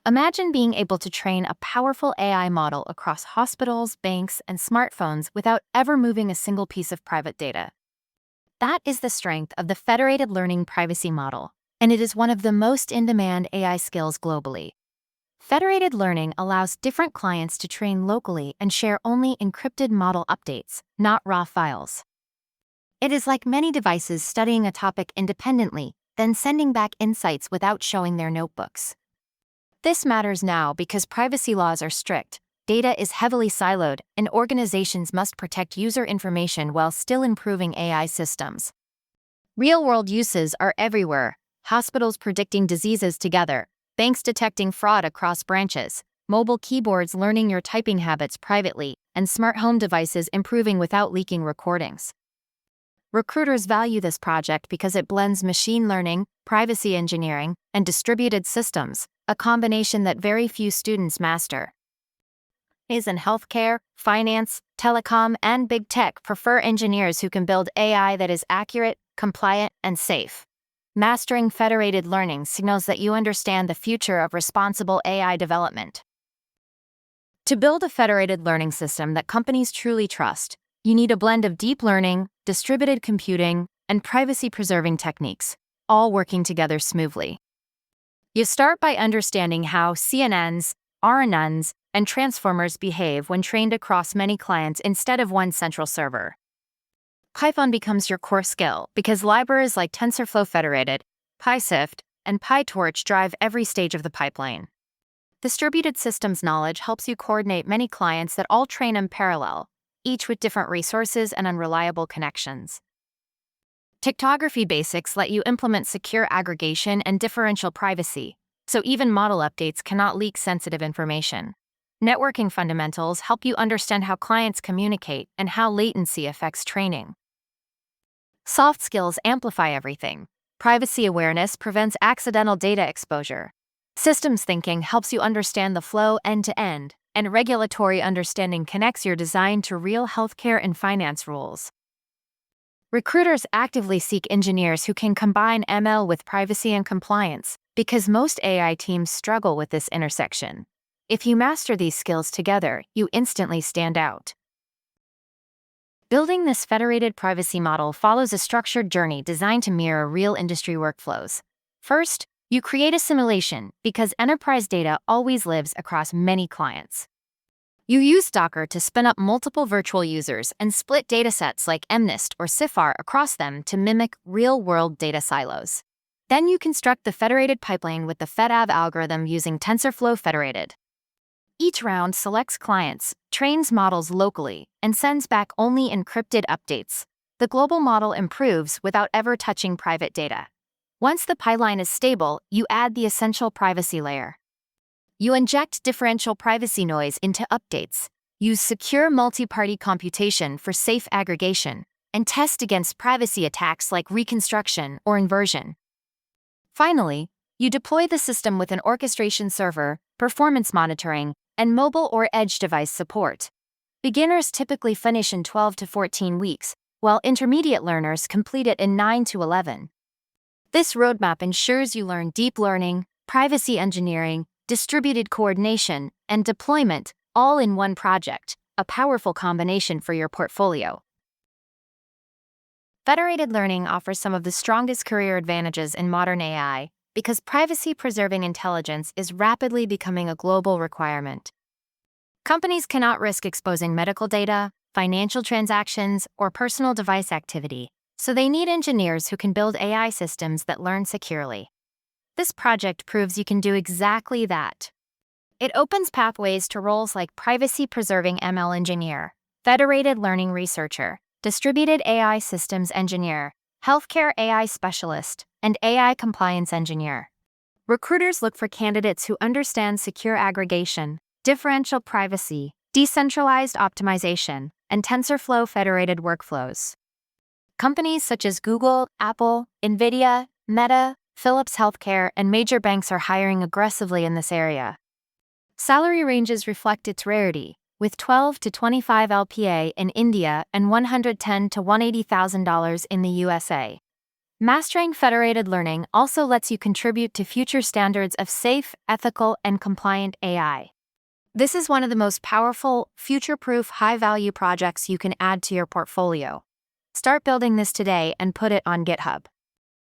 Imagine being able to train a powerful AI model across hospitals, banks, and smartphones without ever moving a single piece of private data. That is the strength of the Federated Learning Privacy Model, and it is one of the most in-demand AI skills globally. Federated learning allows different clients to train locally and share only encrypted model updates, not raw files. It is like many devices studying a topic independently, then sending back insights without showing their notebooks. This matters now because privacy laws are strict, data is heavily siloed, and organizations must protect user information while still improving AI systems. Real-world uses are everywhere: hospitals predicting diseases together, banks detecting fraud across branches, mobile keyboards learning your typing habits privately, and smart home devices improving without leaking recordings. Recruiters value this project because it blends machine learning, privacy engineering, and distributed systems, a combination that very few students master. Companies in healthcare, finance, telecom, and big tech prefer engineers who can build AI that is accurate, compliant, and safe. Mastering federated learning signals that you understand the future of responsible AI development. To build a federated learning system that companies truly trust, you need a blend of deep learning, distributed computing, and privacy-preserving techniques, all working together smoothly. You start by understanding how CNNs, RNNs, and transformers behave when trained across many clients instead of one central server. Python becomes your core skill because libraries like TensorFlow Federated, PySift, and PyTorch drive every stage of the pipeline. Distributed systems knowledge helps you coordinate many clients that all train in parallel, each with different resources and unreliable connections. Pictography basics let you implement secure aggregation and differential privacy, so even model updates cannot leak sensitive information. Networking fundamentals help you understand how clients communicate and how latency affects training. Soft skills amplify everything. Privacy awareness prevents accidental data exposure. Systems thinking helps you understand the flow end-to-end, and regulatory understanding connects your design to real healthcare and finance rules. Recruiters actively seek engineers who can combine ML with privacy and compliance, because most AI teams struggle with this intersection. If you master these skills together, you instantly stand out. Building this federated privacy model follows a structured journey designed to mirror real industry workflows. First, you create a simulation because enterprise data always lives across many clients. You use Docker to spin up multiple virtual users and split datasets like MNIST or CIFAR across them to mimic real-world data silos. Then you construct the federated pipeline with the FedAV algorithm using TensorFlow Federated. Each round selects clients, trains models locally, and sends back only encrypted updates. The global model improves without ever touching private data. Once the pipeline is stable, you add the essential privacy layer. You inject differential privacy noise into updates, use secure multi-party computation for safe aggregation, and test against privacy attacks like reconstruction or inversion. Finally, you deploy the system with an orchestration server, performance monitoring, and mobile or edge device support. Beginners typically finish in 12 to 14 weeks, while intermediate learners complete it in 9 to 11. This roadmap ensures you learn deep learning, privacy engineering, distributed coordination, and deployment, all in one project, a powerful combination for your portfolio. Federated learning offers some of the strongest career advantages in modern AI because privacy-preserving intelligence is rapidly becoming a global requirement. Companies cannot risk exposing medical data, financial transactions, or personal device activity, so they need engineers who can build AI systems that learn securely. This project proves you can do exactly that. It opens pathways to roles like privacy-preserving ML engineer, federated learning researcher, distributed AI systems engineer, healthcare AI specialist, and AI compliance engineer. Recruiters look for candidates who understand secure aggregation, differential privacy, decentralized optimization, and TensorFlow federated workflows. Companies such as Google, Apple, NVIDIA, Meta, Philips Healthcare, and major banks are hiring aggressively in this area. Salary ranges reflect its rarity, with 12 to 25 LPA in India and $110,000 to $180,000 in the USA. Mastering federated learning also lets you contribute to future standards of safe, ethical, and compliant AI. This is one of the most powerful, future-proof, high-value projects you can add to your portfolio. Start building this today and put it on GitHub.